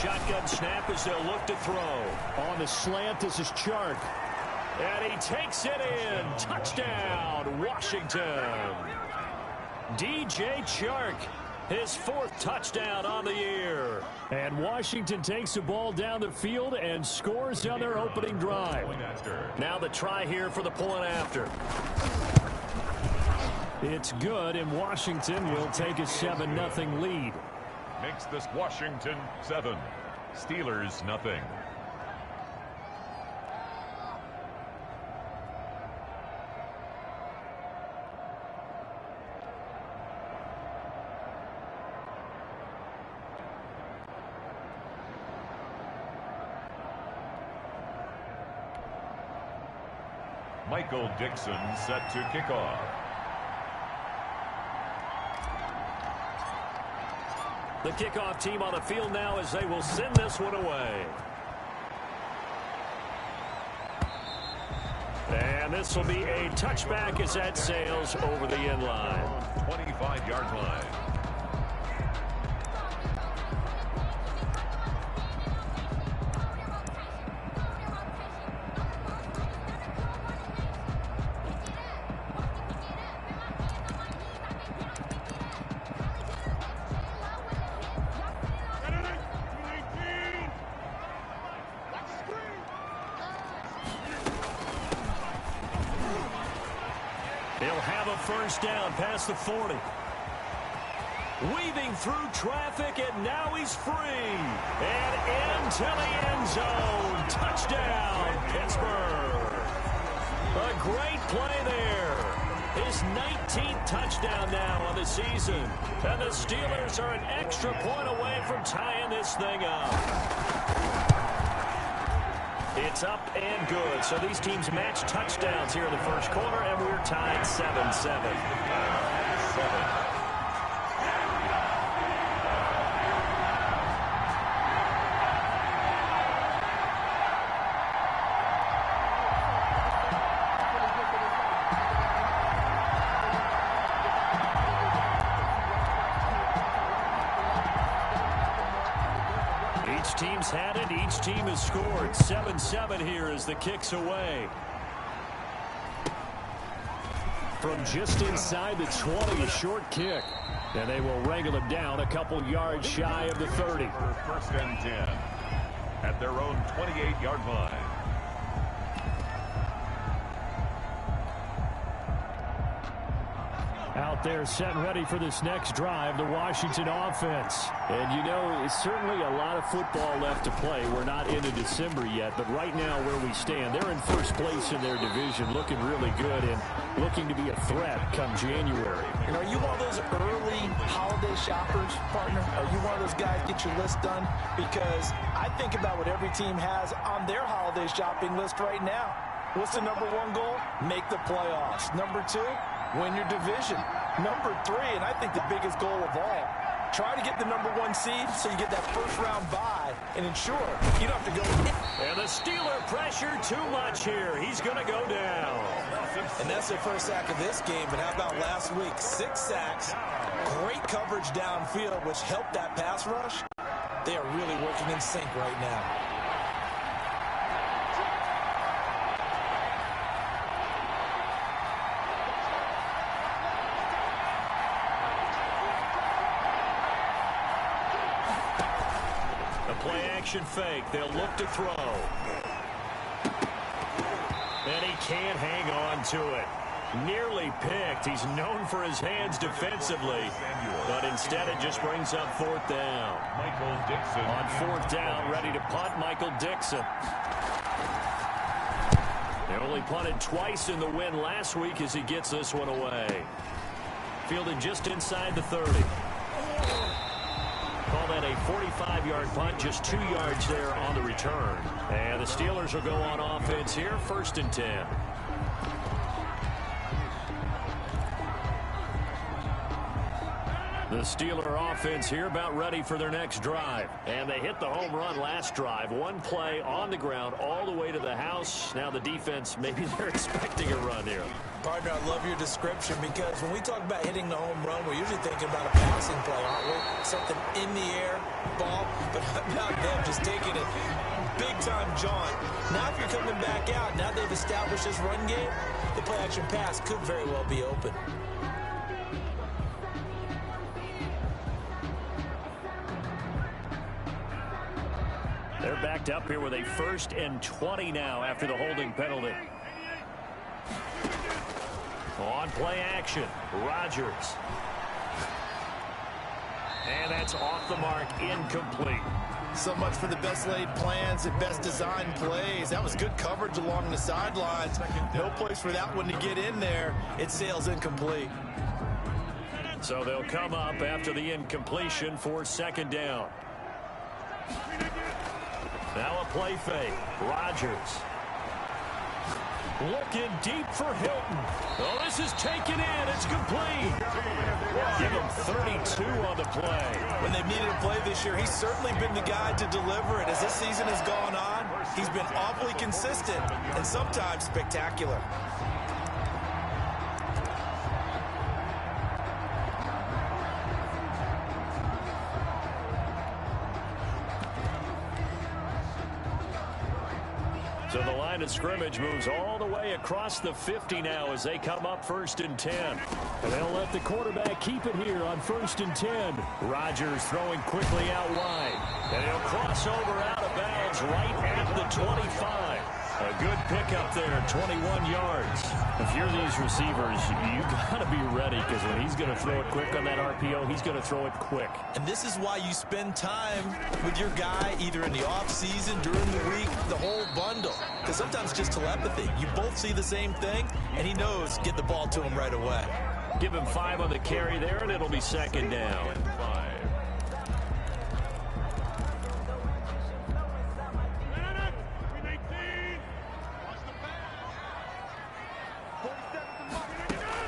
shotgun snap as they'll look to throw. On the slant, this is Chark. And he takes it in. Touchdown, Washington. DJ Chark, his 4th touchdown on the year. And Washington takes the ball down the field and scores on their opening drive. Now the try here for the point after. It's good, and Washington will take a 7-0 lead. Makes this Washington 7, Steelers nothing. Michael Dixon set to kick off. The kickoff team on the field now as they will send this one away. And this will be a touchback as that sails over the end line. 25-yard line. He'll have a first down past the 40. Weaving through traffic, and now he's free. And into the end zone. Touchdown, Pittsburgh. A great play there. His 19th touchdown now on the season. And the Steelers are an extra point away from tying this thing up. It's up and good. So these teams match touchdowns here in the first quarter, and we're tied 7-7. Each team's had it. Each team has scored. 7-7 here as the kick's away. From just inside the 20, a short kick. And they will wrangle him down a couple yards shy of the 30. First and 10 at their own 28-yard line. Out there set and ready for this next drive, the Washington offense. And you know, it's certainly a lot of football left to play. We're not into December yet, but right now where we stand, they're in first place in their division, looking really good and looking to be a threat come January. And are you one of those early holiday shoppers, partner? Are you one of those guys get your list done? Because I think about what every team has on their holiday shopping list right now. What's the #1 goal? Make the playoffs. #2, win your division. #3, and I think the biggest goal of all, try to get the #1 seed so you get that first-round bye and ensure you don't have to go. And the Steeler pressure too much here. He's going to go down. And that's their first sack of this game, but how about last week? 6 sacks, great coverage downfield, which helped that pass rush. They are really working in sync right now. Play-action fake. They'll look to throw. And he can't hang on to it. Nearly picked. He's known for his hands defensively. But instead it just brings up 4th down. Michael Dixon. On 4th down, ready to punt, Michael Dixon. They only punted twice in the win last week as he gets this one away. Fielded just inside the 30. Call that a 45-yard punt, just 2 yards there on the return. And the Steelers will go on offense here, 1st and 10. The Steeler offense here about ready for their next drive. And they hit the home run last drive. One play on the ground all the way to the house. Now the defense, maybe they're expecting a run here. Partner, I love your description because when we talk about hitting the home run, we're usually thinking about a passing play, aren't we? Something in the air, ball, but how about them just taking it big-time jaunt. Now if you're coming back out, now they've established this run game, the play-action pass could very well be open. They're backed up here with a 1st and 20 now after the holding penalty. On play action, Rodgers. And that's off the mark, incomplete. So much for the best laid plans and best designed plays. That was good coverage along the sidelines. No place for that one to get in there. It sails incomplete. So they'll come up after the incompletion for 2nd down. Now a play fake. Rodgers. Looking deep for Hilton. Oh, this is taken in. It's complete. Give him 32 on the play. When they've needed a play this year, he's certainly been the guy to deliver it. As this season has gone on, he's been awfully consistent and sometimes spectacular. So the line of scrimmage moves all the way across the 50 now as they come up 1st and 10. And they'll let the quarterback keep it here on 1st and 10. Rodgers throwing quickly out wide. And he'll cross over out of bounds right at the 25. A good pickup there, 21 yards. If you're these receivers, you got to be ready because when he's going to throw it quick on that RPO, he's going to throw it quick. And this is why you spend time with your guy either in the offseason, during the week, the whole bundle. Because sometimes just telepathy. You both see the same thing, and he knows get the ball to him right away. Give him 5 on the carry there, and it'll be 2nd down. 5.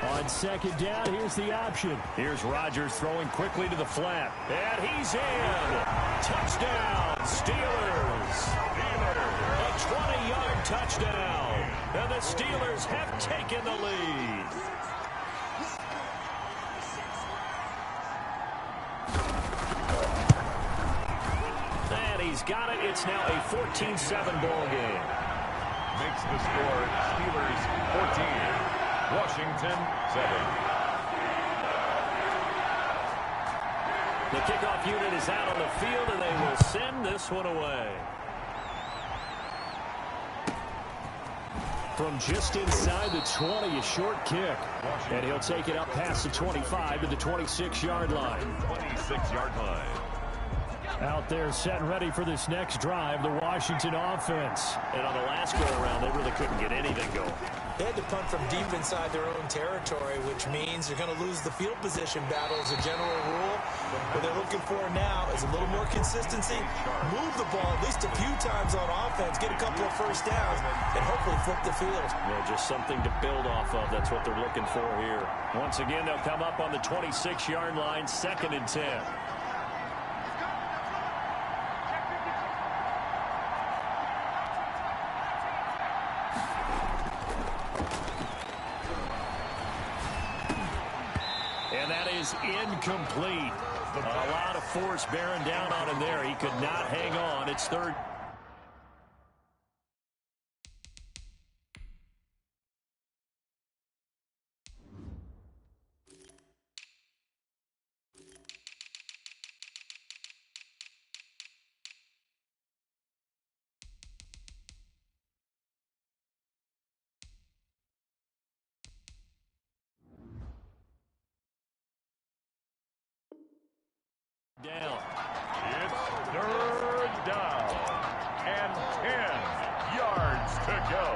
On 2nd down, here's the option. Here's Rodgers throwing quickly to the flat. And he's in. Touchdown, Steelers. A 20-yard touchdown. And the Steelers have taken the lead. And he's got it. It's now a 14-7 ball game. Makes the score Steelers 14. Washington 7. The kickoff unit is out on the field, and they will send this one away. From just inside the 20, a short kick. And he'll take it up past the 25 to the 26-yard line. 26-yard line. Out there set and ready for this next drive, the Washington offense. And on the last go-around, they really couldn't get anything going. They had to punt from deep inside their own territory, which means they're going to lose the field position battle as a general rule. What they're looking for now is a little more consistency, move the ball at least a few times on offense, get a couple of 1st downs, and hopefully flip the field. Yeah, just something to build off of. That's what they're looking for here. Once again, they'll come up on the 26-yard line, 2nd and 10. Incomplete. A lot of force bearing down on him there. He could not hang on. It's 3rd. Down. It's 3rd down and 10 yards to go.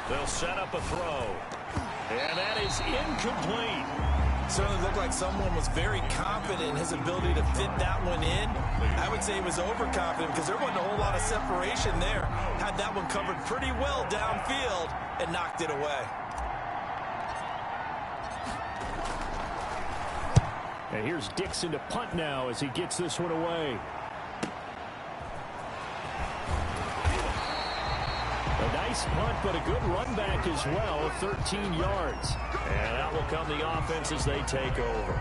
They'll set up a throw. And that is incomplete. Certainly looked like someone was very confident in his ability to fit that one in. I would say he was overconfident because there wasn't a whole lot of separation there. Had that one covered pretty well downfield and knocked it away. And here's Dixon to punt now as he gets this one away. A nice punt, but a good run back as well, 13 yards. And out will come the offense as they take over.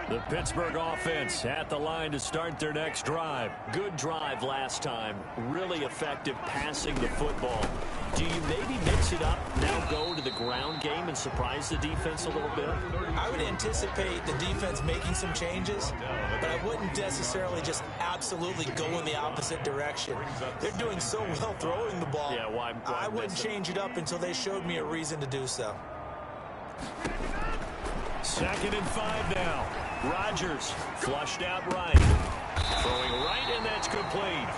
The Pittsburgh offense at the line to start their next drive. Good drive last time. Really effective passing the football. Do you maybe mix it up, now go to the ground game and surprise the defense a little bit? I would anticipate the defense making some changes, but I wouldn't necessarily just absolutely go in the opposite direction. They're doing so well throwing the ball. Yeah, why I wouldn't change it up until they showed me a reason to do so. 2nd and 5 now. Rodgers flushed out right. Throwing right, and that's complete.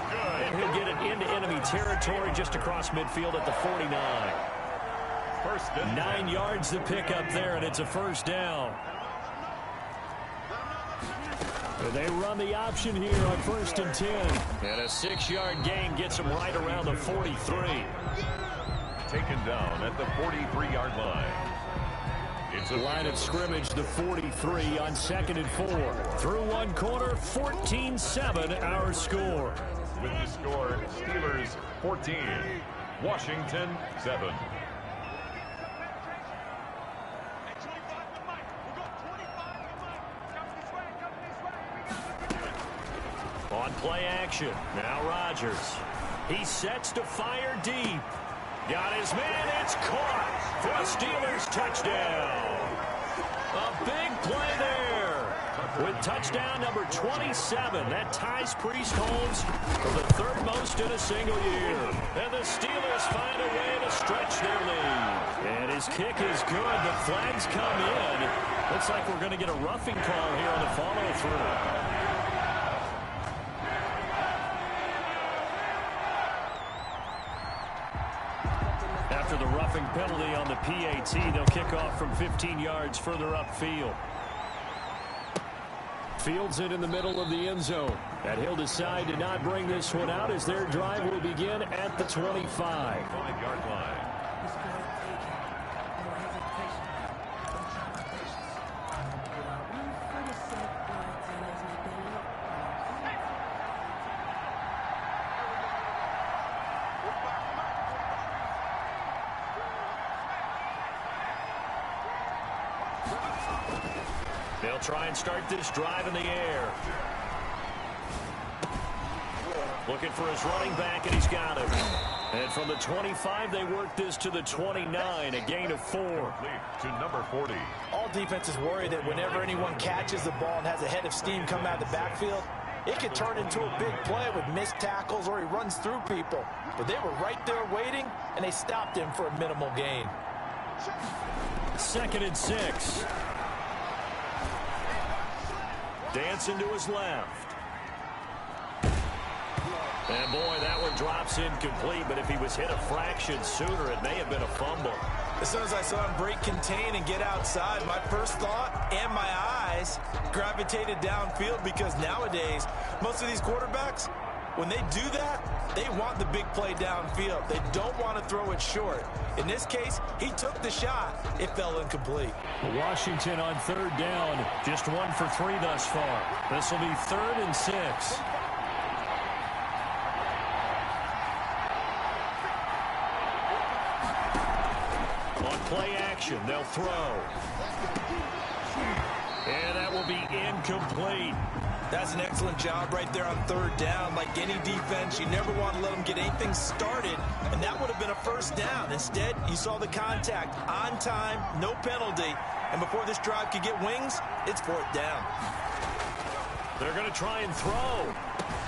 And he'll get it into enemy territory just across midfield at the 49. 9 yards to pick up there, and it's a first down. They run the option here on 1st and 10. And a 6-yard gain gets him right around the 43. Taken down at the 43-yard line. It's a line of scrimmage, the 43 on 2nd and 4. Through one quarter, 14-7 our score. With the score, Steelers 14, Washington 7. On play action, now Rodgers. He sets to fire deep. Got his man, it's caught for a Steelers touchdown. A big play there. With touchdown number 27, that ties Priest Holmes for the 3rd most in a single year. And the Steelers find a way to stretch their lead. And his kick is good. The flags come in. Looks like we're going to get a roughing call here on the follow-through. After the roughing penalty on the PAT, they'll kick off from 15 yards further upfield. Fields it in the middle of the end zone. And he'll decide to not bring this one out as their drive will begin at the 25. 5-yard line. They'll try and start this drive in the air. Looking for his running back, and he's got him. And from the 25, they work this to the 29, a gain of 4. To number 40. All defenses worry that whenever anyone catches the ball and has a head of steam coming out of the backfield, it could turn into a big play with missed tackles or he runs through people. But they were right there waiting, and they stopped him for a minimal gain. 2nd and 6. Dancing to his left. And boy, that one drops incomplete, but if he was hit a fraction sooner, it may have been a fumble. As soon as I saw him break contain and get outside, my first thought and my eyes gravitated downfield, because nowadays, most of these quarterbacks, when they do that, they want the big play downfield. They don't want to throw it short. In this case, he took the shot. It fell incomplete. Washington on 3rd down. Just 1 for 3 thus far. This will be 3rd and 6. On play action, they'll throw. And that will be incomplete. That's an excellent job right there on 3rd down. Like any defense, you never want to let them get anything started, and that would have been a first down. Instead, you saw the contact on time, no penalty, and before this drive could get wings, it's 4th down. They're going to try and throw.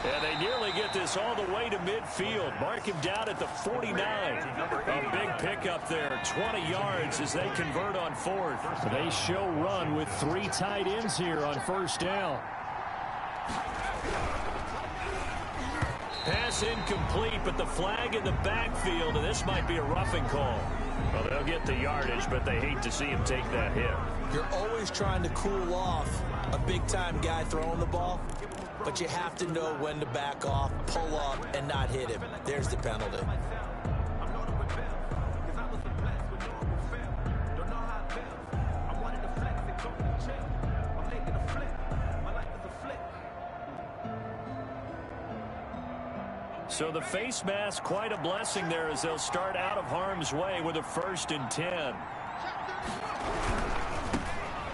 And they nearly get this all the way to midfield. Mark him down at the 49. A big pickup there, 20 yards as they convert on 4th. They show run with 3 tight ends here on 1st down. Pass incomplete, but the flag in the backfield, and this might be a roughing call. Well, they'll get the yardage, but they hate to see him take that hit. You're always trying to cool off a big-time guy throwing the ball, but you have to know when to back off, pull up, and not hit him. There's the penalty. So the face mask, quite a blessing there as they'll start out of harm's way with a 1st and 10.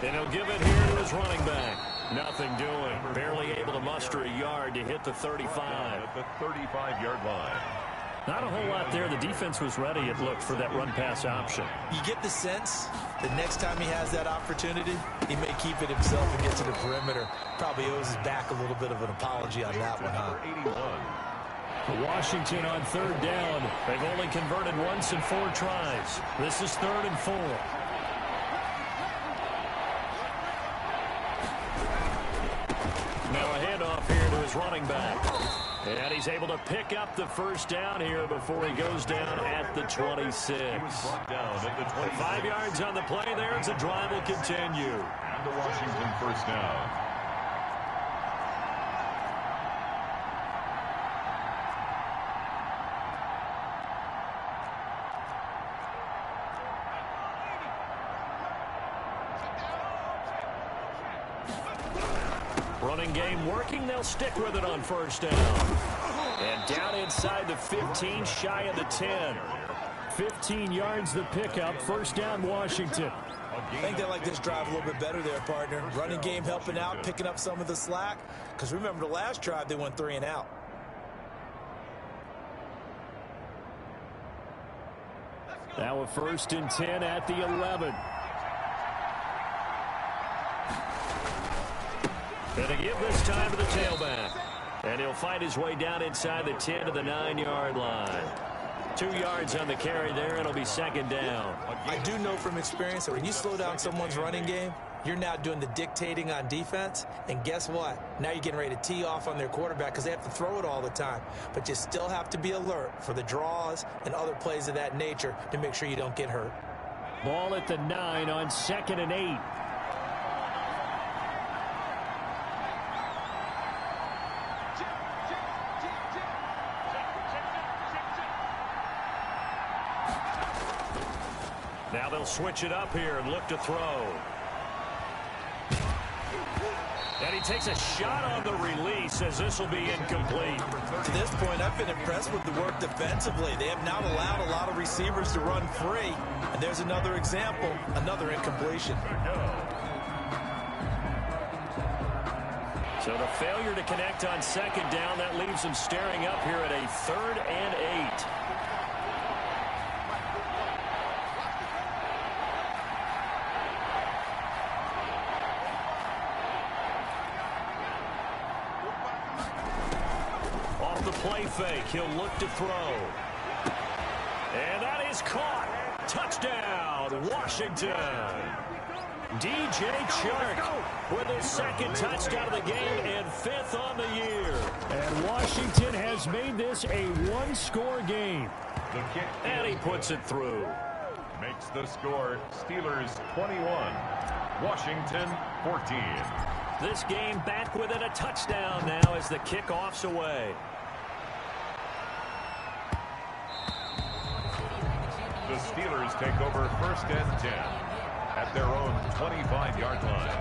And he'll give it here to his running back. Nothing doing. Barely able to muster a yard to hit the 35. At the 35-yard line. Not a whole lot there. The defense was ready, it looked, for that run-pass option. You get the sense that next time he has that opportunity, he may keep it himself and get to the perimeter. Probably owes his back a little bit of an apology on that one, huh? 81. Washington on 3rd down. They've only converted once in 4 tries. This is 3rd and 4. Now a handoff here to his running back. And he's able to pick up the 1st down here before he goes down at the 26. 5 yards on the play there as the drive will continue. And the Washington 1st down. Running game working. They'll stick with it on 1st down. And down inside the 15, shy of the 10. 15 yards the pickup. 1st down, Washington. I think they like this drive a little bit better there, partner. Running game helping out, picking up some of the slack. Because remember, the last drive, they went 3 and out. Now a 1st and 10 at the 11. And a give this time to the tailback. And he'll fight his way down inside the 10 to the 9-yard line. 2 yards on the carry there, and it'll be 2nd down. I do know from experience that when you slow down someone's running game, you're now doing the dictating on defense. And guess what? Now you're getting ready to tee off on their quarterback because they have to throw it all the time. But you still have to be alert for the draws and other plays of that nature to make sure you don't get hurt. Ball at the 9 on 2nd and 8. Now they'll switch it up here and look to throw. And he takes a shot on the release as this will be incomplete. To this point, I've been impressed with the work defensively. They have not allowed a lot of receivers to run free. And there's another example, another incompletion. So the failure to connect on 2nd down, that leaves them staring up here at a 3rd and 8. Play fake. He'll look to throw. And that is caught. Touchdown, Washington. DJ Chark with his 2nd touchdown of the game and 5th on the year. And Washington has made this a 1-score game. The kick. And he puts it through. Makes the score Steelers 21, Washington 14. This game back within a touchdown now as the kickoff's away. The Steelers take over 1st and 10 at their own 25-yard line.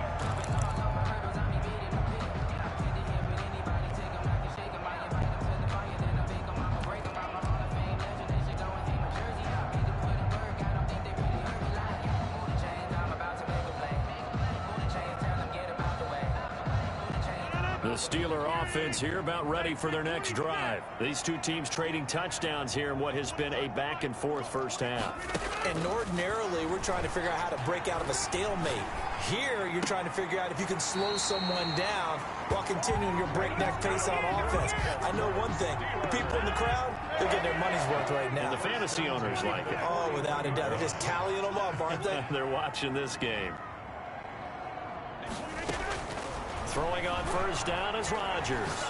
The Steeler offense here about ready for their next drive. These two teams trading touchdowns here in what has been a back-and-forth 1st half. And ordinarily, we're trying to figure out how to break out of a stalemate. Here, you're trying to figure out if you can slow someone down while continuing your breakneck pace on offense. I know one thing. The people in the crowd, they're getting their money's worth right now. And the fantasy owners like it. Oh, without a doubt. They're just tallying them up, aren't they? They're watching this game. Throwing on 1st down is Rodgers.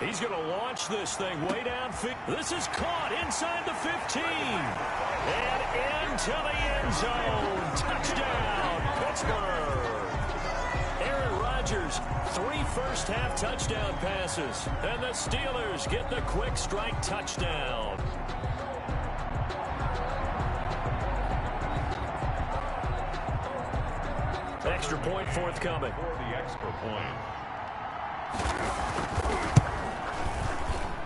He's going to launch this thing way downfield. This is caught inside the 15. And into the end zone. Touchdown, Pittsburgh. Aaron Rodgers, 3 first-half touchdown passes. And the Steelers get the quick strike touchdown. Extra point forthcoming. For the extra point.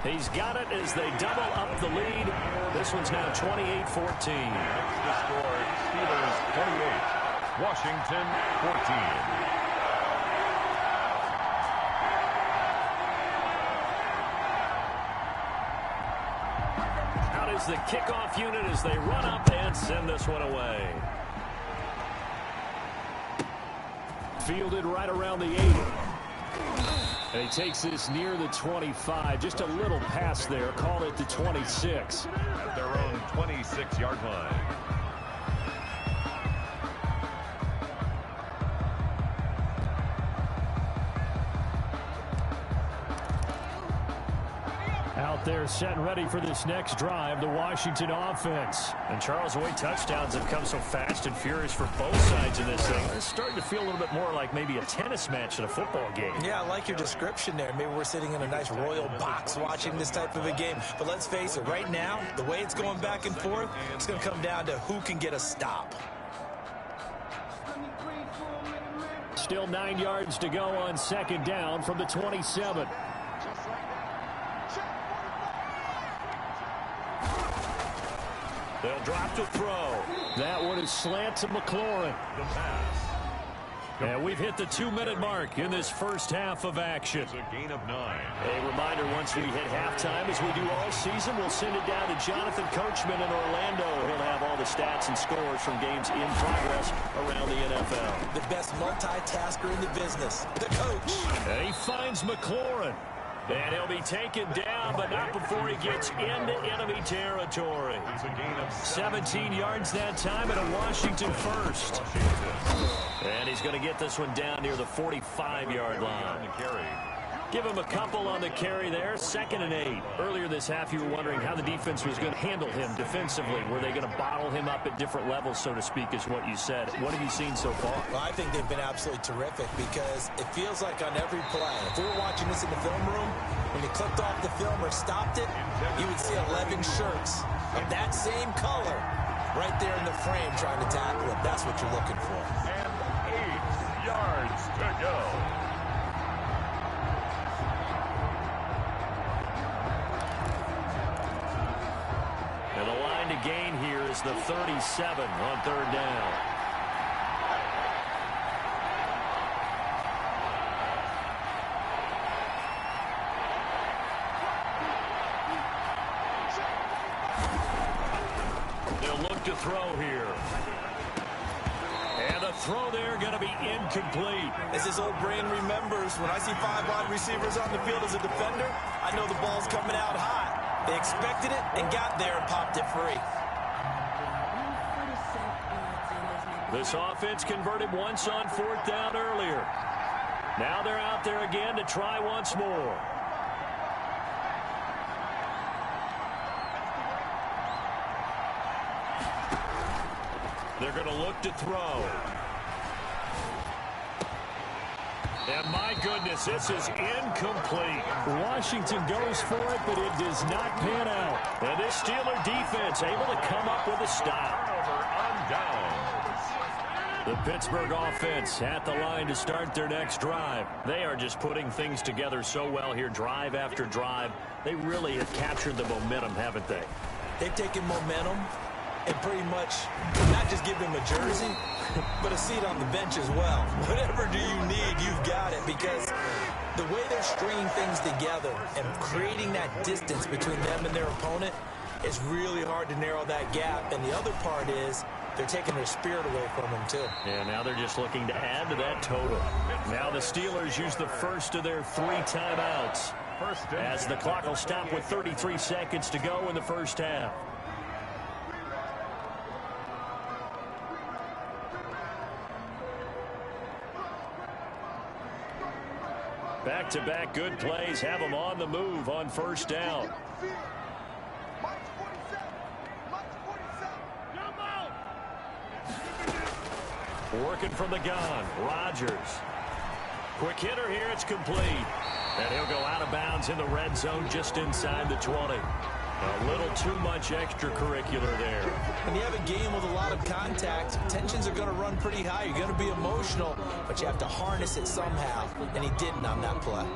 He's got it as they double up the lead. This one's now 28-14. The score, Steelers 28, Washington 14. Out is the kickoff unit as they run up and send this one away. Fielded right around the 80. And he takes this near the 25. Just a little pass there. Call it the 26. At their own 26-yard line. Out there set and ready for this next drive, the Washington offense. And Charles, the way touchdowns have come so fast and furious for both sides in this thing, it's starting to feel a little bit more like maybe a tennis match in a football game. Yeah, I like your description there. Maybe we're sitting in a nice royal box watching this type of a game. But let's face it, right now, the way it's going back and forth, it's going to come down to who can get a stop. Still 9 yards to go on second down from the 27. They'll drop to throw. That one is slant to McLaurin. The pass. And we've hit the 2-minute mark in this first half of action. It's a gain of 9. A reminder, once we hit halftime, as we do all season, we'll send it down to Jonathan Coachman in Orlando. He'll have all the stats and scores from games in progress around the NFL. The best multitasker in the business, the coach. And he finds McLaurin. And he'll be taken down, but not before he gets into enemy territory. It's a gain of 17 yards that time and a Washington first. Washington. And he's going to get this one down near the 45-yard line. The carry. Give him a couple on the carry there. 2nd and 8. Earlier this half, you were wondering how the defense was going to handle him defensively. Were they going to bottle him up at different levels, so to speak, is what you said. What have you seen so far? Well, I think they've been absolutely terrific because it feels like on every play, if we were watching this in the film room, when you clicked off the film or stopped it, you would see 11 shirts of that same color right there in the frame trying to tackle him. That's what you're looking for. And 8 yards to go. And the line to gain here is the 37 on 3rd down. They'll look to throw here. And the throw there going to be incomplete. As his old brain remembers, when I see 5 wide receivers on the field as a defender, I know the ball's coming out hot. They expected it and got there and popped it free. This offense converted once on 4th down earlier. Now they're out there again to try once more. They're going to look to throw. And my goodness, this is incomplete. Washington goes for it, but it does not pan out. And this Steeler defense able to come up with a stop. Turnover on downs. The Pittsburgh offense at the line to start their next drive. They are just putting things together so well here, drive after drive. They really have captured the momentum, haven't they? They've taken momentum and pretty much not just give them a jersey, but a seat on the bench as well. Whatever do you need, you've got it, because the way they're stringing things together and creating that distance between them and their opponent is really hard to narrow that gap. And the other part is they're taking their spirit away from them, too. And now they're just looking to add to that total. Now the Steelers use the first of their 3 timeouts as the clock will stop with 33 seconds to go in the first half. Back-to-back good plays have them on the move on first down. Working from the gun, Rodgers. Quick hitter here, it's complete. And he'll go out of bounds in the red zone just inside the 20. A little too much extracurricular there. When you have a game with a lot of contact, tensions are going to run pretty high. You're going to be emotional, but you have to harness it somehow, and he didn't on that play.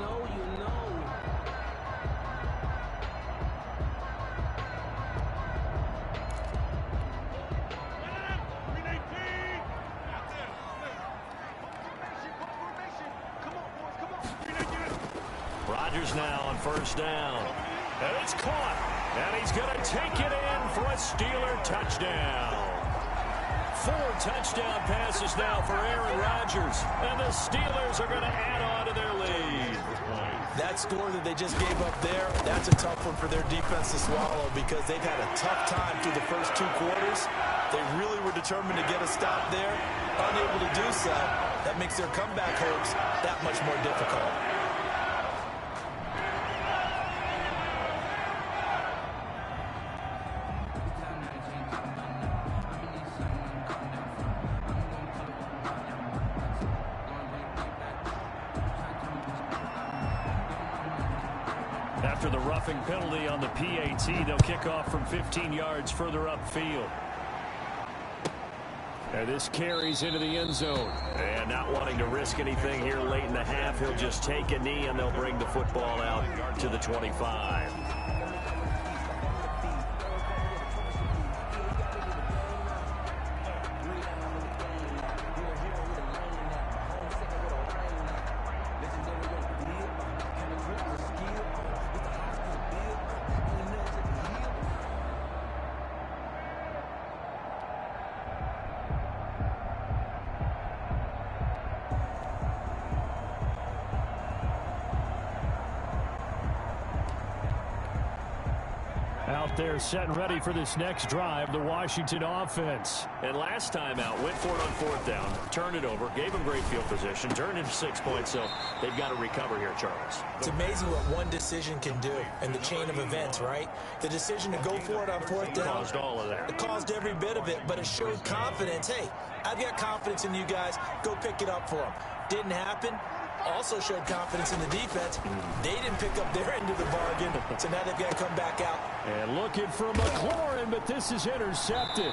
Rodgers now on first down. And it's caught. And he's going to take it in for a Steeler touchdown. 4 touchdown passes now for Aaron Rodgers. And the Steelers are going to add on to their lead. That score that they just gave up there, that's a tough one for their defense to swallow because they've had a tough time through the first 2 quarters. They really were determined to get a stop there. Unable to do so. That makes their comeback hopes that much more difficult. After the roughing penalty on the PAT, they'll kick off from 15 yards further upfield. And this carries into the end zone. And not wanting to risk anything here late in the half, he'll just take a knee and they'll bring the football out to the 25. Out there set and ready for this next drive, the Washington offense. And last time out, went for it on 4th down, turned it over, gave them great field position, turned into 6 points, so they've got to recover here, Charles. It's amazing what one decision can do in the chain of events, right? The decision to go for it on 4th down. Caused all of that. It caused every bit of it, but it showed confidence. Hey, I've got confidence in you guys. Go pick it up for them. Didn't happen. Also showed confidence in the defense. They didn't pick up their end of the bargain, so now they've got to come back out. And looking for McLaurin, but this is intercepted.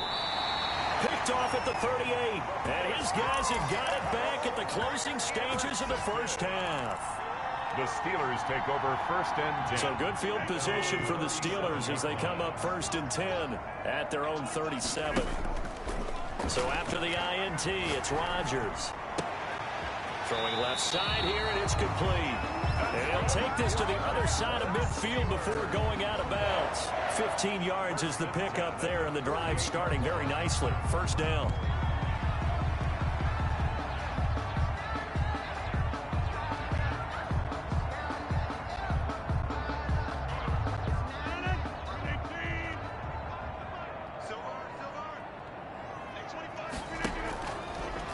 Picked off at the 38. And his guys have got it back at the closing stages of the first half. The Steelers take over 1st and 10. So good field position for the Steelers as they come up 1st and 10 at their own 37. So after the INT, it's Rodgers. Throwing left side here, and it's complete. And he'll take this to the other side of midfield before going out of bounds. 15 yards is the pickup there, and the drive starting very nicely. First down.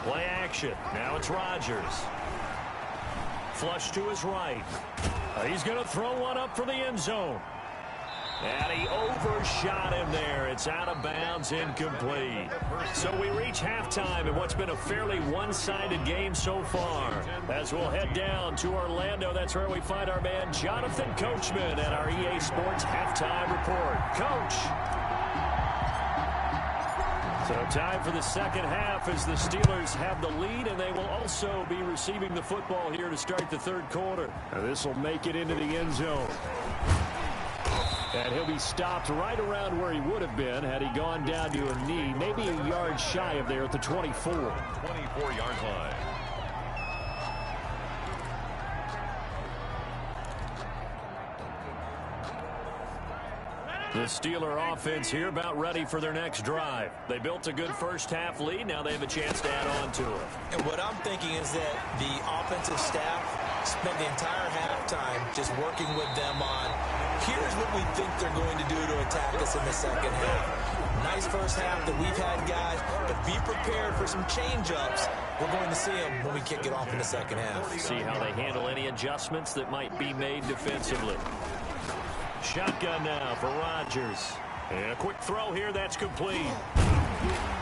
Play action. Now it's Rodgers. Flush to his right. He's going to throw one up for the end zone. And he overshot him there. It's out of bounds, incomplete. So we reach halftime in what's been a fairly one-sided game so far. As we'll head down to Orlando, that's where we find our man Jonathan Coachman at our EA Sports Halftime Report. Coach. So time for the second half as the Steelers have the lead, and they will also be receiving the football here to start the third quarter. This will make it into the end zone. And he'll be stopped right around where he would have been had he gone down to a knee, maybe a yard shy of there at the 24. 24-yard line. The Steeler offense here about ready for their next drive. They built a good first half lead. Now they have a chance to add on to it. And what I'm thinking is that the offensive staff spent the entire halftime just working with them on, here's what we think they're going to do to attack us in the second half. Nice first half that we've had, guys, but be prepared for some change-ups We're going to see him when we kick it off in the second half. See how they handle any adjustments that might be made defensively. Shotgun now for Rodgers. And a quick throw here, that's complete.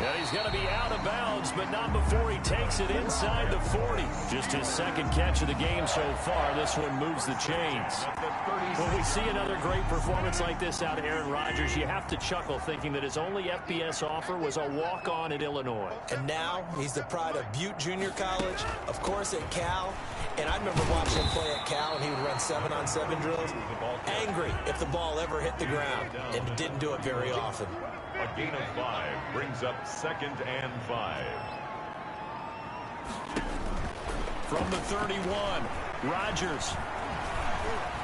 And he's going to be out of bounds, but not before he takes it inside the 40. Just his second catch of the game so far. This one moves the chains. When we see another great performance like this out of Aaron Rodgers, you have to chuckle thinking that his only FBS offer was a walk-on at Illinois. And now he's the pride of Butte Junior College, of course at Cal. And I remember watching him play at Cal, and he would run 7-on-7 drills. Angry if the ball ever hit the ground, and he didn't do it very often. A gain of 5 brings up 2nd and 5. From the 31, Rodgers.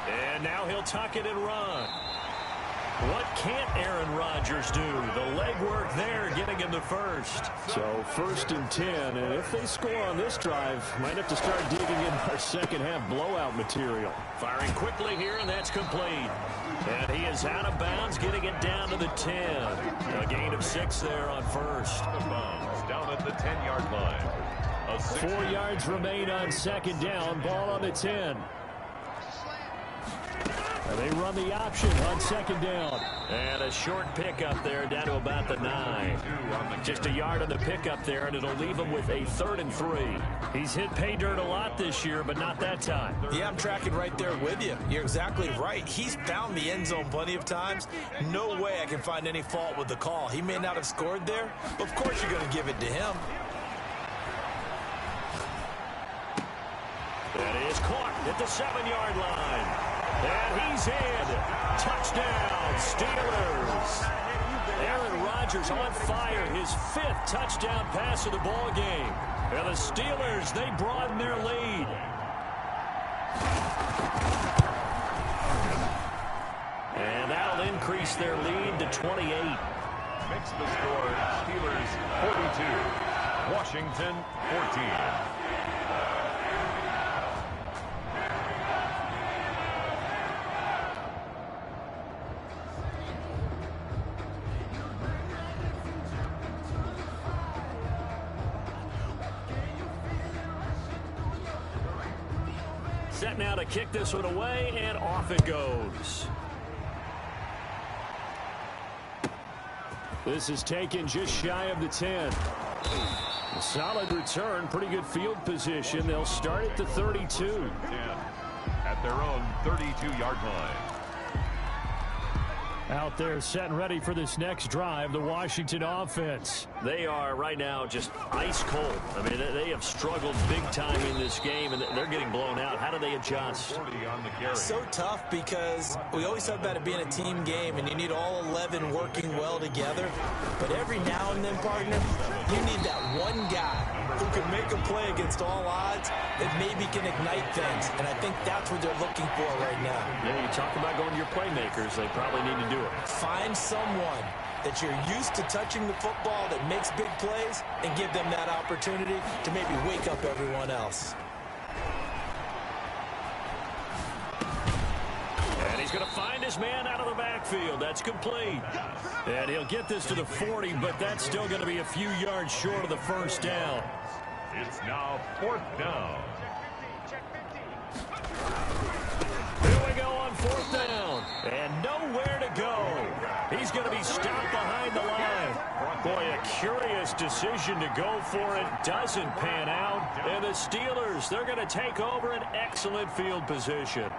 And now he'll tuck it and run. What can't Aaron Rodgers do? The legwork there getting him the first. So 1st and 10, and if they score on this drive, might have to start digging in our second half blowout material. Firing quickly here, and that's complete. And he is out of bounds, getting it down to the 10. A gain of 6 there on first. Out of bounds, down at the 10-yard line. 4 yards remain on second down. Ball on the 10. And they run the option on second down. And a short pickup there down to about the 9. Just a yard on the pickup there, and it'll leave him with a 3rd and 3. He's hit pay dirt a lot this year, but not that time. Yeah, I'm tracking right there with you. You're exactly right. He's found the end zone plenty of times. No way I can find any fault with the call. He may not have scored there, but of course you're going to give it to him. That is caught at the 7-yard line. And he's in. Touchdown, Steelers. Aaron Rodgers on fire. His 5th touchdown pass of the ball game. And the Steelers, they broaden their lead. And that'll increase their lead to 28. Makes the score Steelers 42, Washington 14. Set now to kick this one away, and off it goes. This is taken just shy of the 10. A solid return, pretty good field position. They'll start at the 32. At their own 32-yard line. Out there set and ready for this next drive, the Washington offense. They are right now just ice cold. I mean, they have struggled big time in this game, and they're getting blown out. How do they adjust? 40 on the carry. So tough because we always talk about it being a team game, and you need all 11 working well together. But every now and then, partner, you need that one guy who can make a play against all odds that maybe can ignite things. And I think that's what they're looking for right now. Yeah, you talk about going to your playmakers. They probably need to do it. Find someone that you're used to touching the football that makes big plays and give them that opportunity to maybe wake up everyone else. And he's going to find his man out of the backfield. That's complete. And he'll get this to the 40, but that's still going to be a few yards short of the first down. It's now 4th down. Here we go on 4th down. And nowhere to go. He's going to be stopped behind the line. Boy, a curious decision to go for it. Doesn't pan out. And the Steelers, they're going to take over an excellent field position.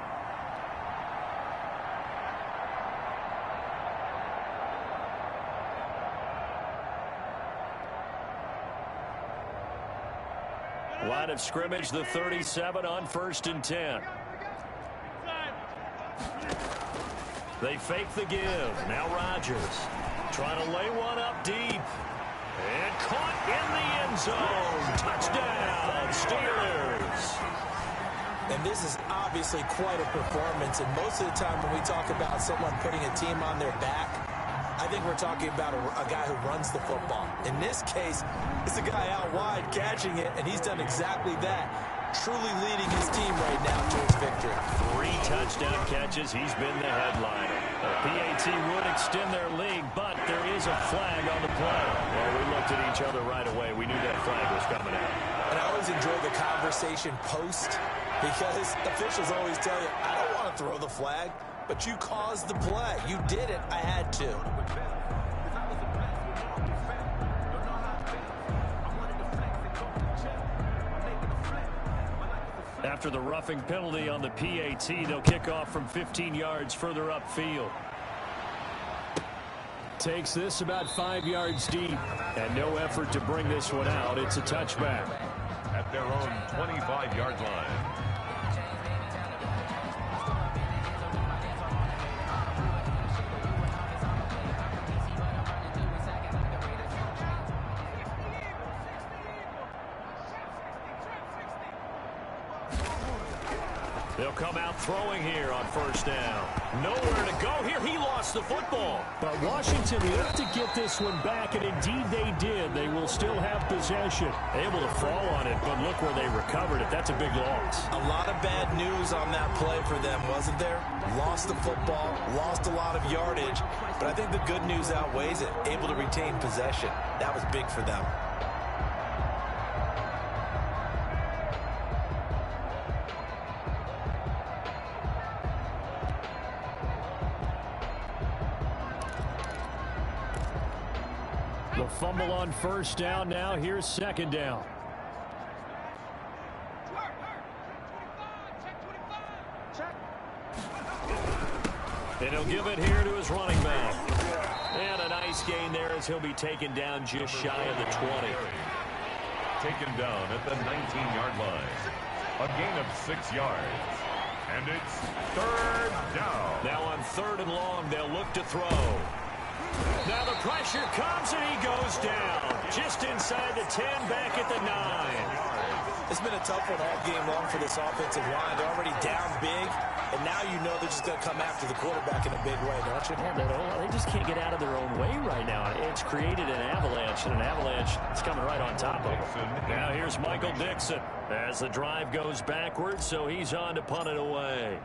Line of scrimmage, the 37 on 1st and 10. They fake the give. Now Rodgers trying to lay one up deep. And caught in the end zone. Touchdown, Steelers. And this is obviously quite a performance. And most of the time when we talk about someone putting a team on their back, I think we're talking about a guy who runs the football. In this case, it's a guy out wide catching it, and he's done exactly that. Truly leading his team right now towards victory. 3 touchdown catches. He's been the headliner. The PAT would extend their lead, but there is a flag on the play. Well, we looked at each other right away. We knew that flag was coming out. And I always enjoy the conversation post because officials always tell you, I don't want to throw the flag, but you caused the play. You did it. I had to. After the roughing penalty on the PAT, they'll kick off from 15 yards further upfield. Takes this about 5 yards deep, and no effort to bring this one out. It's a touchback. At their own 25-yard line. They'll come out throwing here on first down. Nowhere to go here. He lost the football. But Washington looked to get this one back, and indeed they did. They will still have possession. Able to fall on it, but look where they recovered it. That's a big loss. A lot of bad news on that play for them, wasn't there? Lost the football, lost a lot of yardage, but I think the good news outweighs it. Able to retain possession. That was big for them. The fumble on first down now. Here's second down. And he'll give it here to his running back. And a nice gain there as he'll be taken down just shy of the 20. Taken down at the 19-yard line. A gain of 6 yards. And it's third down. Now on third and long, they'll look to throw. Now the pressure comes and he goes down. Just inside the 10, back at the 9. It's been a tough one all game long for this offensive line. They're already down big, and now you know they're just going to come after the quarterback in a big way, don't you? Yeah, they just can't get out of their own way right now. It's created an avalanche, and an avalanche is coming right on top of them. Now here's Michael Dixon as the drive goes backwards, so he's on to punt it away.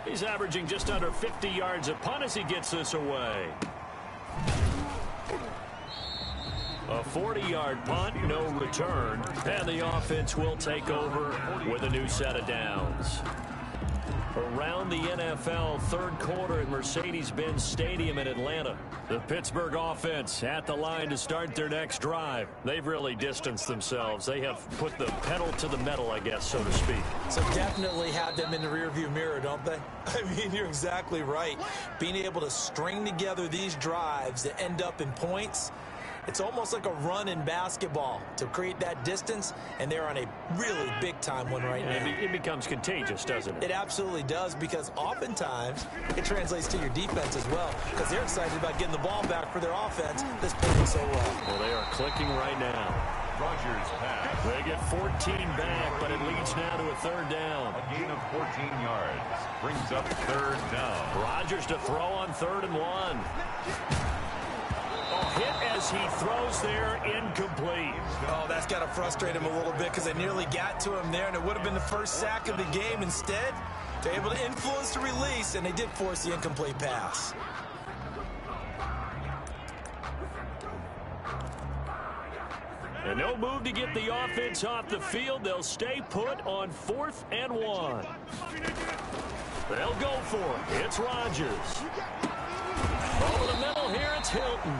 He's averaging just under 50 yards a punt as he gets this away. A 40-yard punt, no return, and the offense will take over with a new set of downs. Around the NFL, third quarter at Mercedes-Benz Stadium in Atlanta. The Pittsburgh offense at the line to start their next drive. They've really distanced themselves. They have put the pedal to the metal, I guess, so to speak. So definitely have them in the rearview mirror, don't they? I mean, you're exactly right. Being able to string together these drives that end up in points, it's almost like a run in basketball to create that distance, and they're on a really big-time one right now. It becomes contagious, doesn't it? It absolutely does, because oftentimes it translates to your defense as well, because they're excited about getting the ball back for their offense that's playing so well. Well, they are clicking right now. Rodgers pass. They get 14 back, but it leads now to a third down. A gain of 14 yards. Brings up third down. Rodgers to throw on 3rd and 1. Hit as he throws there, incomplete. Oh, that's got to frustrate him a little bit because they nearly got to him there, and it would have been the first sack of the game. Instead, they're able to influence the release, and they did force the incomplete pass. And no move to get the offense off the field. They'll stay put on 4th and 1. They'll go for it. It's Rodgers. Over the middle here, it's Hilton.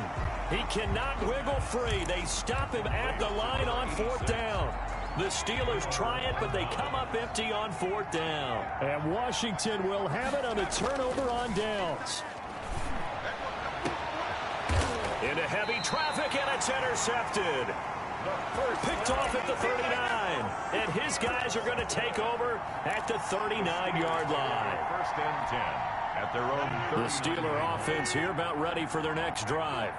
He cannot wiggle free. They stop him at the line on 4th down. The Steelers try it, but they come up empty on 4th down. And Washington will have it on a turnover on downs. Into heavy traffic, and it's intercepted. Picked off at the 39. And his guys are going to take over at the 39-yard line. 1st and 10. At their own 30. The Steeler offense here about ready for their next drive.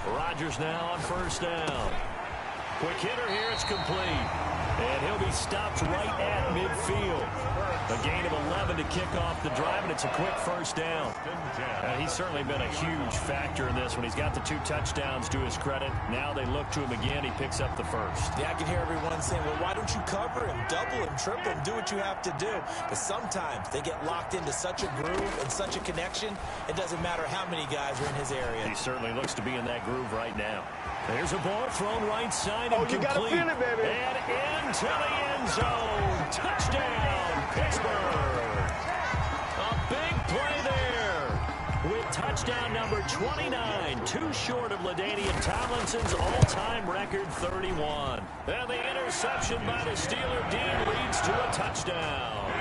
Rodgers now on 1st down. Quick hitter here. It's complete. And he'll be stopped right at midfield. A gain of 11 to kick off the drive, and it's a quick first down. He's certainly been a huge factor in this when he's got the 2 touchdowns to his credit. Now they look to him again. He picks up the first. Yeah, I can hear everyone saying, well, why don't you cover him, double him, triple him, do what you have to do. But sometimes they get locked into such a groove and such a connection, it doesn't matter how many guys are in his area. He certainly looks to be in that groove right now. There's a ball thrown right side and you complete. gotta feel it, baby. And into the end zone. Touchdown, Pittsburgh. A big play there with touchdown number 29, too short of LaDainian Tomlinson's all-time record 31. And the interception by the Steeler Dean leads to a touchdown.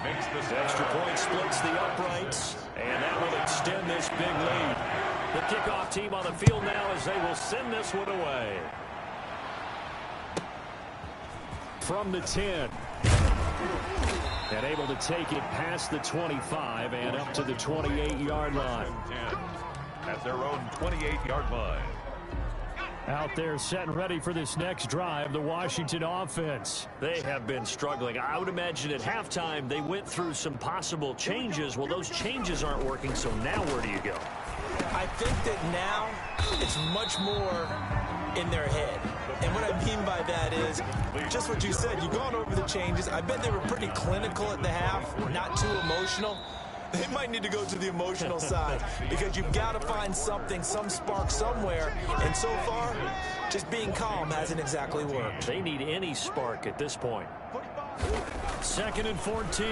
Makes this Extra point splits the uprights, and that will extend this big lead. The kickoff team on the field now as they will send this one away. From the 10. And able to take it past the 25 and up to the 28-yard line. At their own 28-yard line. Out there set and ready for this next drive, the Washington offense. They have been struggling. I would imagine at halftime they went through some possible changes. Well, those changes aren't working, so now where do you go? I think that now it's much more in their head. And what I mean by that is just what you said. You've gone over the changes. I bet they were pretty clinical at the half, not too emotional. They might need to go to the emotional side because you've got to find something, some spark somewhere. And so far, just being calm hasn't exactly worked. They need any spark at this point. 2nd and 14.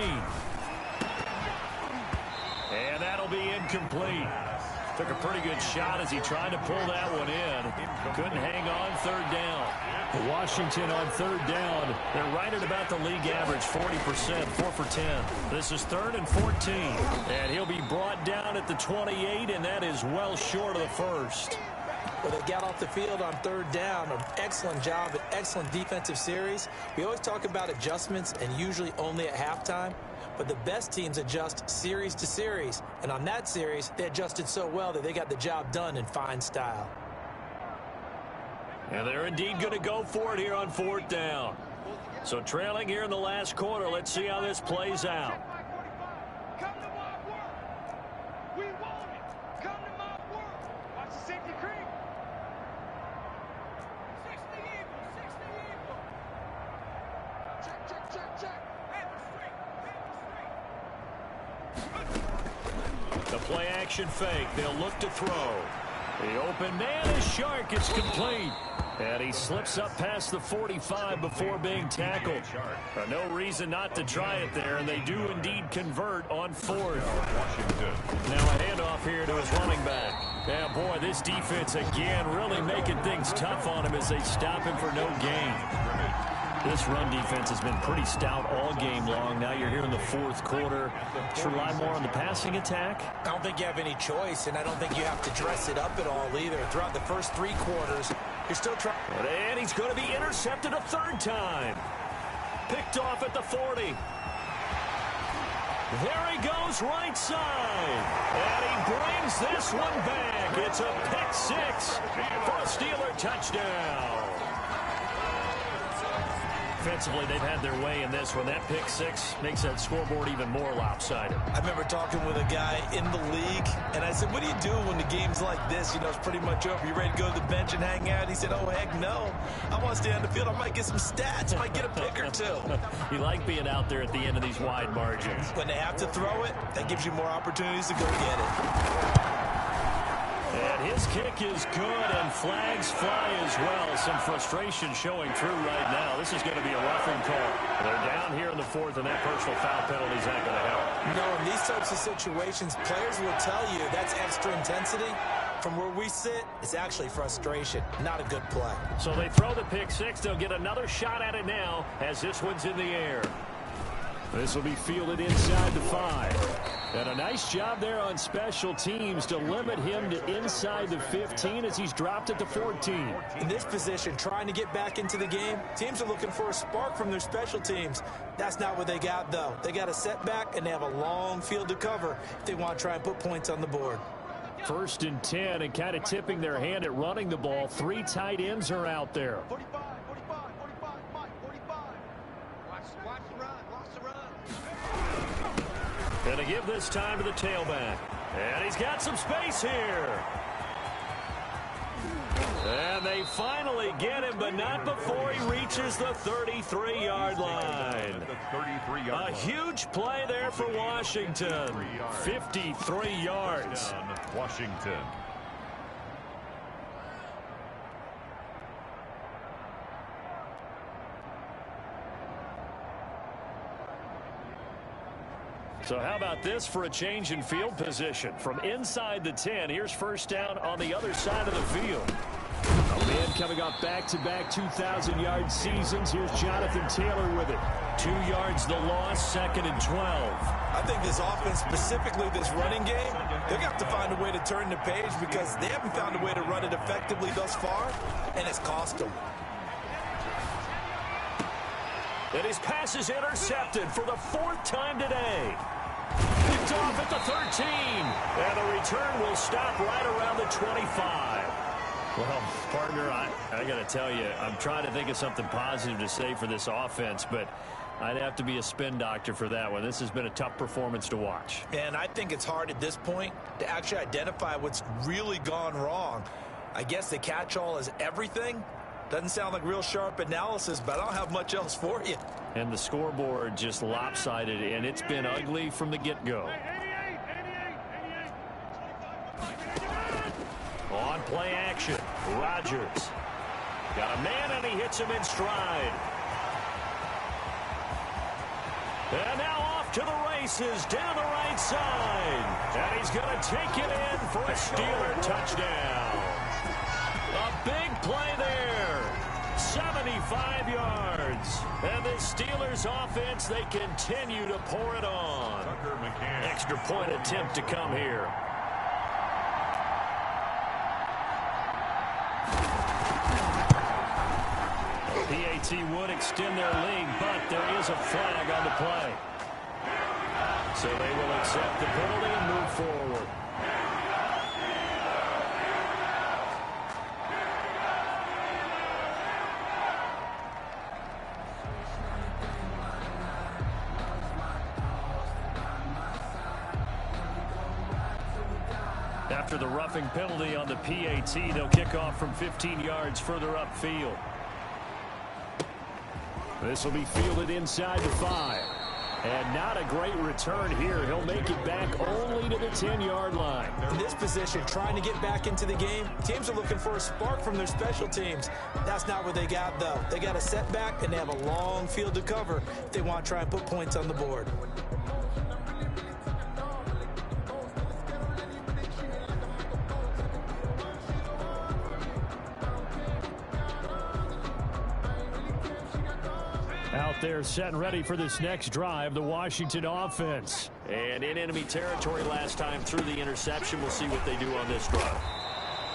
And that'll be incomplete. Took a pretty good shot as he tried to pull that one in. Couldn't hang on 3rd down. Washington on 3rd down. They're right at about the league average, 40%, 4 for 10. This is 3rd and 14. And he'll be brought down at the 28, and that is well short of the first. Well, they got off the field on 3rd down. An excellent job, an excellent defensive series. We always talk about adjustments, and usually only at halftime. But the best teams adjust series to series. And on that series, they adjusted so well that they got the job done in fine style. And they're indeed going to go for it here on 4th down. So trailing here in the last quarter, let's see how this plays out. Come to my work. We want it. Come to my work. Watch the safety creep. 60 evil. 60 evil. Check, check, check, check. The play action fake. They'll look to throw. The open man is Shark. It's complete. And he slips up past the 45 before being tackled. No reason not to try it there, and they do indeed convert on 4th. Now a handoff here to his running back. Yeah, boy, this defense again really making things tough on him as they stop him for no gain. This run defense has been pretty stout all game long. Now you're here in the 4th quarter. To rely more on the passing attack? I don't think you have any choice, and I don't think you have to dress it up at all either. Throughout the first 3 quarters, you're still trying. And he's going to be intercepted a 3rd time. Picked off at the 40. There he goes right side. And he brings this one back. It's a pick 6 for a Steeler touchdown. Offensively, they've had their way in this one. That pick 6 makes that scoreboard even more lopsided. I remember talking with a guy in the league, and I said, what do you do when the game's like this? You know, it's pretty much over. You ready to go to the bench and hang out? He said, oh, heck no. I want to stay on the field. I might get some stats. I might get a pick or 2. You like being out there at the end of these wide margins. When they have to throw it, that gives you more opportunities to go get it. And his kick is good, and flags fly as well. Some frustration showing through right now. This is going to be a roughing call. They're down here in the 4th, and that personal foul penalty is not going to help. You know, in these types of situations, players will tell you that's extra intensity. From where we sit, it's actually frustration, not a good play. So they throw the pick 6. They'll get another shot at it now as this one's in the air. This will be fielded inside the 5. And a nice job there on special teams to limit him to inside the 15 as he's dropped at the 14. In this position, trying to get back into the game, teams are looking for a spark from their special teams. That's not what they got, though. They got a setback, and they have a long field to cover if they want to try and put points on the board. First and 10, and kind of tipping their hand at running the ball. 3 tight ends are out there. 45, 45, 45, Mike, 45. Watch the run, watch the run. Going to give this time to the tailback. And he's got some space here. And they finally get him, but not before he reaches the 33-yard line. A huge play there for Washington. 53 yards. Washington. So how about this for a change in field position? From inside the 10, here's first down on the other side of the field. A man coming off back-to-back 2,000-yard seasons. Here's Jonathan Taylor with it. 2 yards the loss, 2nd and 12. I think this offense, specifically this running game, they're going to have to find a way to turn the page because they haven't found a way to run it effectively thus far, and it's cost them. And his pass is intercepted for the 4th time today. Picked off at the 13. And the return will stop right around the 25. Well, partner, I got to tell you, I'm trying to think of something positive to say for this offense, but I'd have to be a spin doctor for that one. This has been a tough performance to watch. And I think it's hard at this point to actually identify what's really gone wrong. I guess the catch-all is everything. Doesn't sound like real sharp analysis, but I don't have much else for you. And the scoreboard just lopsided, and it's been ugly from the get-go. On play action, Rodgers. Got a man, and he hits him in stride. And now off to the races down the right side. And he's going to take it in for a Steeler touchdown. A big play there. 75 yards. And the Steelers offense, they continue to pour it on. Extra point attempt to come here. PAT would extend their lead, but there is a flag on the play. So they will accept the penalty and move forward. After the roughing penalty on the PAT, they'll kick off from 15 yards further upfield. This will be fielded inside the 5. And not a great return here. He'll make it back only to the 10-yard line. In this position, trying to get back into the game, teams are looking for a spark from their special teams. That's not what they got, though. They got a setback, and they have a long field to cover if they want to try and put points on the board. Out there set and ready for this next drive, the Washington offense. And in enemy territory last time through the interception. We'll see what they do on this drive.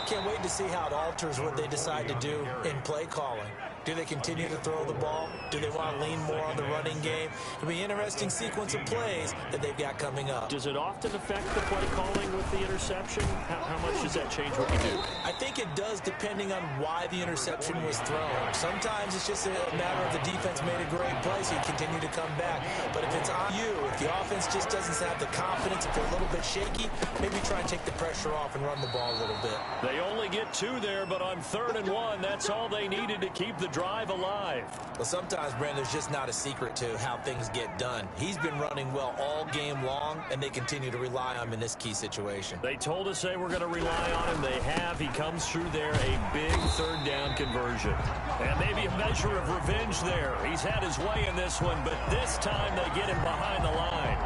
Can't wait to see how it alters what they decide to do in play calling. Do they continue to throw the ball? Do they want to lean more on the running game? It'll be an interesting sequence of plays that they've got coming up. Does it often affect the play calling with the interception? How much does that change what you do? I think it does depending on why the interception was thrown. Sometimes it's just a matter of the defense made a great play, so you continue to come back. But if it's on you, if the offense just doesn't have the confidence, if they're a little bit shaky, maybe try and take the pressure off and run the ball a little bit. They only get 2 there, but on 3rd and 1, that's all they needed to keep the drive alive. Well, sometimes, Brandon, there's just not a secret to how things get done. He's been running well all game long, and they continue to rely on him in this key situation. They told us they were going to rely on him. They have. He comes through there, a big 3rd down conversion. And maybe a measure of revenge there. He's had his way in this one, but this time they get him behind the line.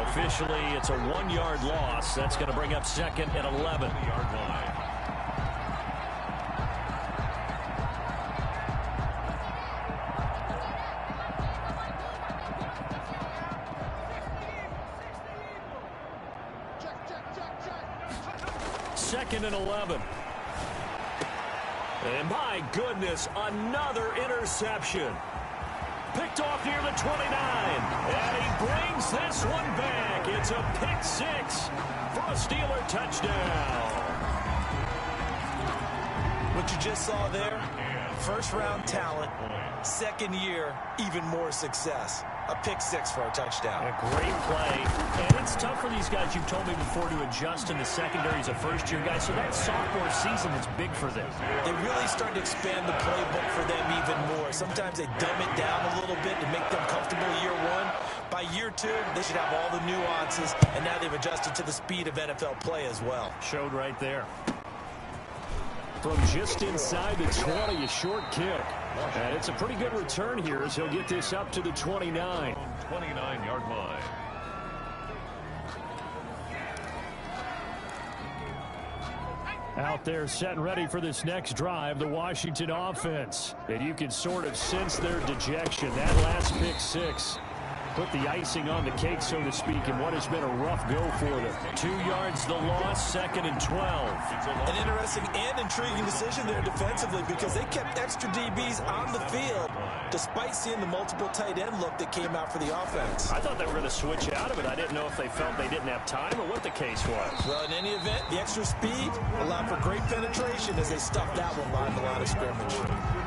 Officially, it's a 1-yard loss. That's going to bring up 2nd and 11. Second and 11. And my goodness, another interception. picked off near the 29. And he brings this one back. It's a pick six for a Steeler touchdown. What you just saw there, first-round talent, second year, even more success. A pick six for a touchdown. A great play. And it's tough for these guys, you've told me before, to adjust in the secondary as a first-year guy. So that sophomore season is big for them. They really start to expand the playbook for them even more. Sometimes they dumb it down a little bit to make them comfortable year one. By year two, they should have all the nuances, and now they've adjusted to the speed of NFL play as well. Showed right there. From just inside the 20, a short kick. And it's a pretty good return here as he'll get this up to the 29. 29-yard line. Out there set and ready for this next drive, the Washington offense. And you can sort of sense their dejection. That last pick six put the icing on the cake, so to speak, in what has been a rough go for them. 2 yards the loss, 2nd and 12. An interesting and intriguing decision there defensively because they kept extra DBs on the field despite seeing the multiple tight end look that came out for the offense. I thought they were going to switch out of it. I didn't know if they felt they didn't have time or what the case was. Well, in any event, the extra speed allowed for great penetration as they stuffed that one behind the line of scrimmage.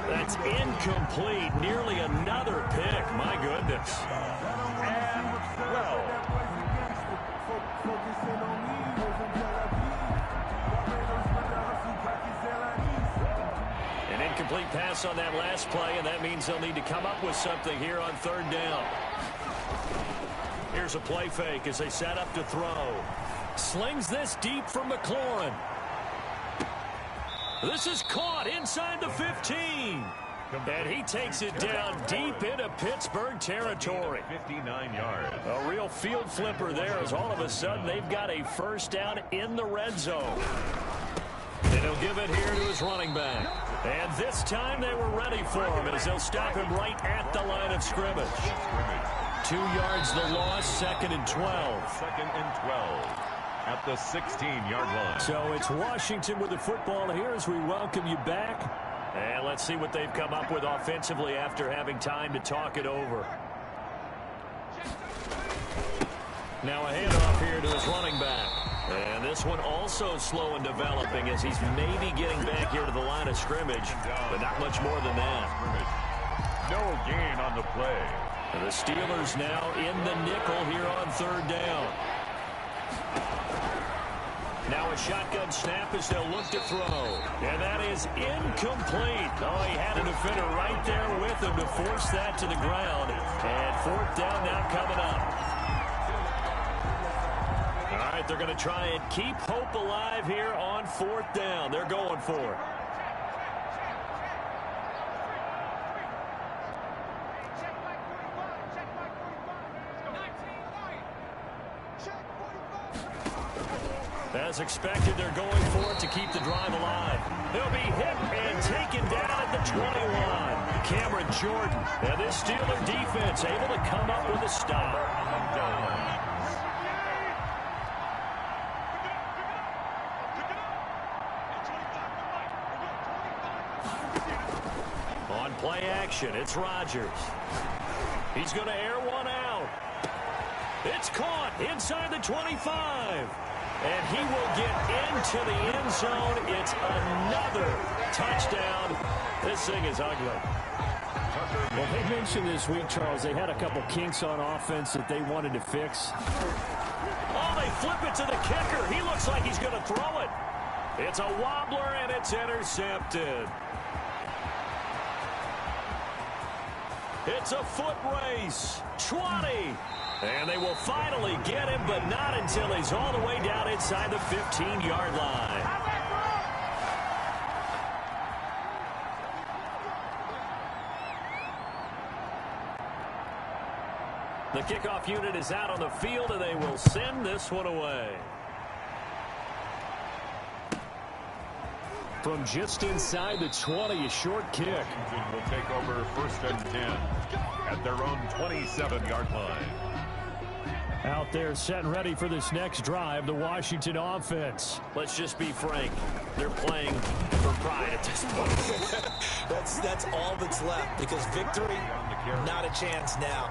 That's incomplete. Nearly another pick. My goodness. An incomplete pass on that last play, and that means they'll need to come up with something here on 3rd down. Here's a play fake as they set up to throw. Slings this deep from McLaurin. This is caught inside the 15. And he takes it down deep into Pittsburgh territory. 59 yards. A real field flipper there as all of a sudden they've got a first down in the red zone. And he'll give it here to his running back. And this time they were ready for him as they'll stop him right at the line of scrimmage. 2 yards the loss, 2nd and 12. 2nd and 12 at the 16-yard line. So it's Washington with the football here as we welcome you back. And let's see what they've come up with offensively after having time to talk it over. Now a handoff here to his running back. And this one also slow in developing as he's maybe getting back here to the line of scrimmage, but not much more than that. No gain on the play. And the Steelers now in the nickel here on 3rd down. Now a shotgun snap as they'll look to throw. And that is incomplete. Oh, he had a defender right there with him to force that to the ground. And 4th down now coming up. All right, they're going to try and keep hope alive here on 4th down. They're going for it. As expected, they're going for it to keep the drive alive. They'll be hit and taken down at the 21. Cameron Jordan and this Steeler defense able to come up with a stop. On play action, it's Rodgers. He's going to air one out. It's caught inside the 25. And he will get into the end zone. It's another touchdown. This thing is ugly. Well, they mentioned this week, Charles, they had a couple kinks on offense that they wanted to fix. Oh, they flip it to the kicker. He looks like he's going to throw it. It's a wobbler, and it's intercepted. It's a foot race. 20. And they will finally get him, but not until he's all the way down inside the 15-yard line. The kickoff unit is out on the field, and they will send this one away. From just inside the 20, a short kick. Washington will take over 1st and 10 at their own 27-yard line. Out there set and ready for this next drive, the Washington offense. Let's just be frank. They're playing for pride at this point. That's that's all that's left, because victory, not a chance now.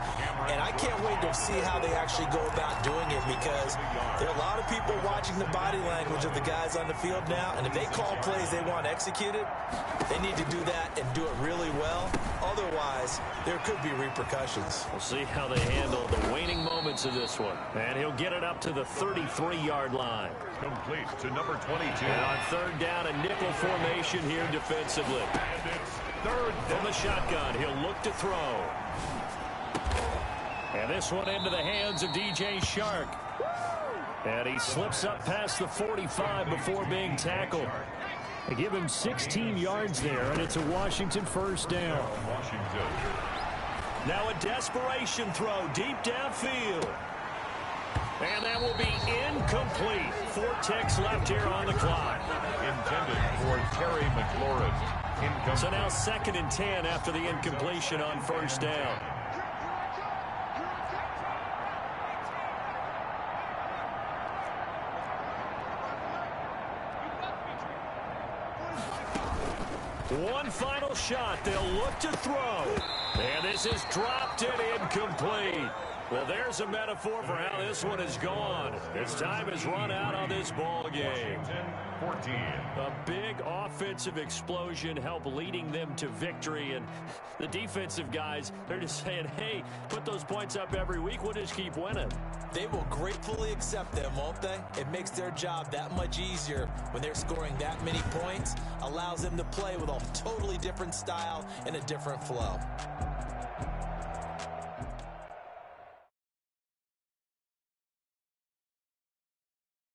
And I can't wait to see how they actually go about doing it, because there are a lot of people watching the body language of the guys on the field now, and if they call plays they want executed, they need to do that and do it really well. Otherwise, there could be repercussions. We'll see how they handle the waning moments of this one. And he'll get it up to the 33-yard line. Complete to number 22. And on third down, a nickel formation here defensively. And it's third down. From the shotgun, he'll look to throw. And this one into the hands of DJ Shark. And he slips up past the 45 before being tackled. They give him 16 yards there, and it's a Washington first down. Washington. Now a desperation throw deep downfield. And that will be incomplete. 4 ticks left here on the clock. Intended for Terry McLaurin. Incomplete. So now 2nd and 10 after the incompletion on first down. One final shot. They'll look to throw. And this is dropped and incomplete. Well, there's a metaphor for how this one has gone. As time has run out on this ball game. 14. A big offensive explosion helped leading them to victory. And the defensive guys, they're just saying, hey, put those points up every week. We'll just keep winning. They will gratefully accept them, won't they? It makes their job that much easier when they're scoring that many points. Allows them to play with a totally different style and a different flow.